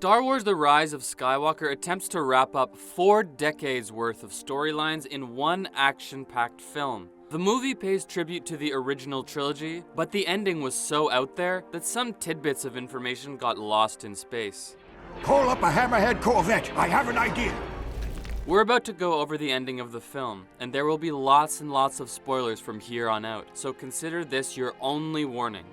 Star Wars: The Rise of Skywalker attempts to wrap up 4 decades worth of storylines in one action-packed film. The movie pays tribute to the original trilogy, but the ending was so out there that some tidbits of information got lost in space. Call up a Hammerhead Corvette. I have an idea. We're about to go over the ending of the film, and there will be lots and lots of spoilers from here on out, so consider this your only warning.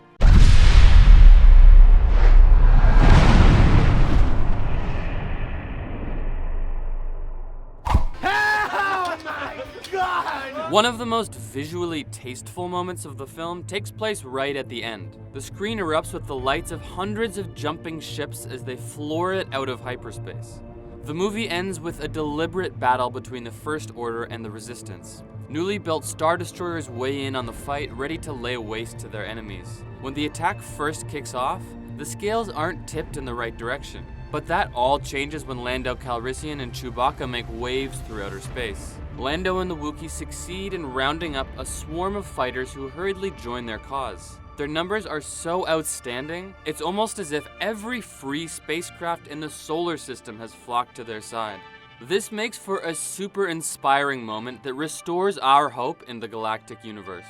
One of the most visually tasteful moments of the film takes place right at the end. The screen erupts with the lights of hundreds of jumping ships as they floor it out of hyperspace. The movie ends with a deliberate battle between the First Order and the Resistance. Newly built Star Destroyers weigh in on the fight, ready to lay waste to their enemies. When the attack first kicks off, the scales aren't tipped in the right direction. But that all changes when Lando Calrissian and Chewbacca make waves through outer space. Lando and the Wookiees succeed in rounding up a swarm of fighters who hurriedly join their cause. Their numbers are so outstanding, it's almost as if every free spacecraft in the solar system has flocked to their side. This makes for a super inspiring moment that restores our hope in the galactic universe.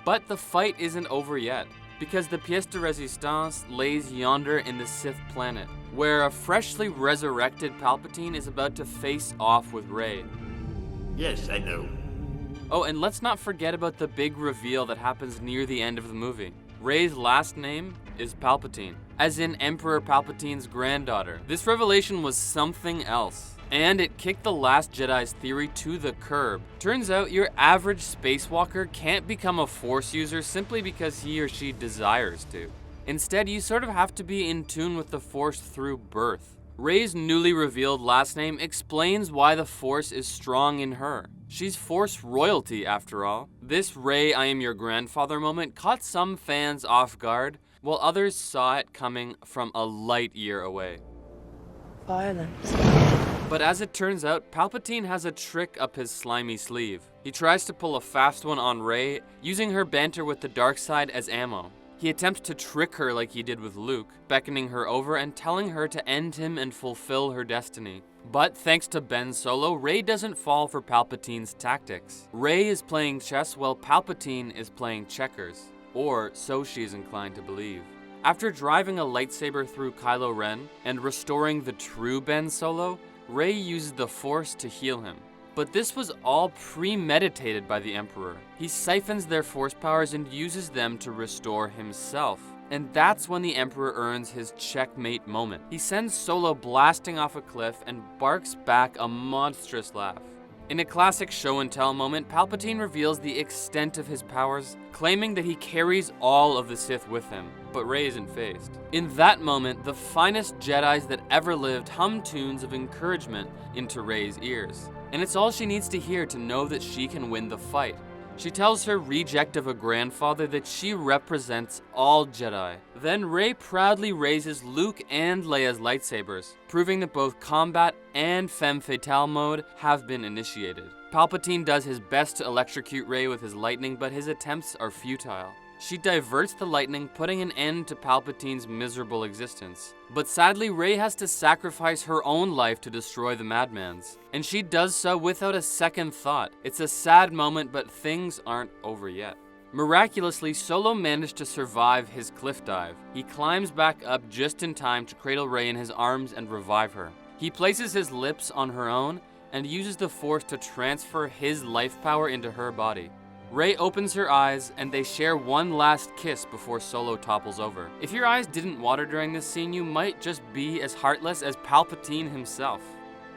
But the fight isn't over yet, because the pièce de résistance lays yonder in the Sith planet, where a freshly resurrected Palpatine is about to face off with Rey. Yes, I know. Oh, and let's not forget about the big reveal that happens near the end of the movie. Rey's last name is Palpatine, as in Emperor Palpatine's granddaughter. This revelation was something else, and it kicked the Last Jedi's theory to the curb. Turns out your average spacewalker can't become a Force user simply because he or she desires to. Instead, you sort of have to be in tune with the Force through birth. Rey's newly revealed last name explains why the Force is strong in her. She's Force royalty, after all. This Rey I am your grandfather moment caught some fans off guard, while others saw it coming from a light year away. Violence. But as it turns out, Palpatine has a trick up his slimy sleeve. He tries to pull a fast one on Rey, using her banter with the dark side as ammo. He attempts to trick her like he did with Luke, beckoning her over and telling her to end him and fulfill her destiny. But thanks to Ben Solo, Rey doesn't fall for Palpatine's tactics. Rey is playing chess while Palpatine is playing checkers, or so she's inclined to believe. After driving a lightsaber through Kylo Ren and restoring the true Ben Solo, Rey uses the Force to heal him. But this was all premeditated by the Emperor. He siphons their Force powers and uses them to restore himself. And that's when the Emperor earns his checkmate moment. He sends Solo blasting off a cliff and barks back a monstrous laugh. In a classic show and tell moment, Palpatine reveals the extent of his powers, claiming that he carries all of the Sith with him, but Rey isn't fazed. In that moment, the finest Jedis that ever lived hum tunes of encouragement into Rey's ears. And it's all she needs to hear to know that she can win the fight. She tells her reject of a grandfather that she represents all Jedi. Then Rey proudly raises Luke and Leia's lightsabers, proving that both combat and femme fatale mode have been initiated. Palpatine does his best to electrocute Rey with his lightning, but his attempts are futile. She diverts the lightning, putting an end to Palpatine's miserable existence. But sadly, Rey has to sacrifice her own life to destroy the madman's. And she does so without a second thought. It's a sad moment, but things aren't over yet. Miraculously, Solo managed to survive his cliff dive. He climbs back up just in time to cradle Rey in his arms and revive her. He places his lips on her own and uses the Force to transfer his life power into her body. Rey opens her eyes, and they share one last kiss before Solo topples over. If your eyes didn't water during this scene, you might just be as heartless as Palpatine himself.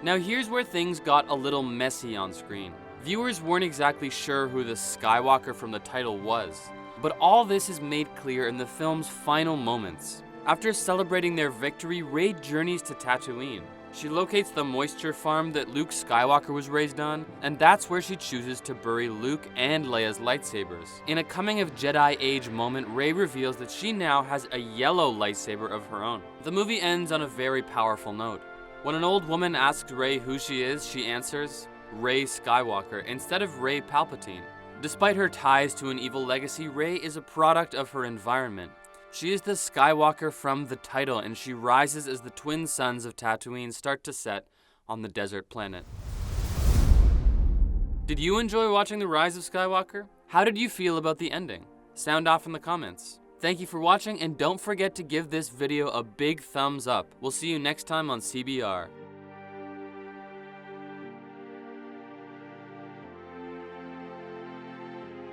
Now here's where things got a little messy on screen. Viewers weren't exactly sure who the Skywalker from the title was, but all this is made clear in the film's final moments. After celebrating their victory, Rey journeys to Tatooine. She locates the moisture farm that Luke Skywalker was raised on, and that's where she chooses to bury Luke and Leia's lightsabers. In a coming of Jedi age moment, Rey reveals that she now has a yellow lightsaber of her own. The movie ends on a very powerful note. When an old woman asks Rey who she is, she answers, Rey Skywalker, instead of Rey Palpatine. Despite her ties to an evil legacy, Rey is a product of her environment. She is the Skywalker from the title, and she rises as the twin suns of Tatooine start to set on the desert planet. Did you enjoy watching The Rise of Skywalker? How did you feel about the ending? Sound off in the comments. Thank you for watching, and don't forget to give this video a big thumbs up. We'll see you next time on CBR.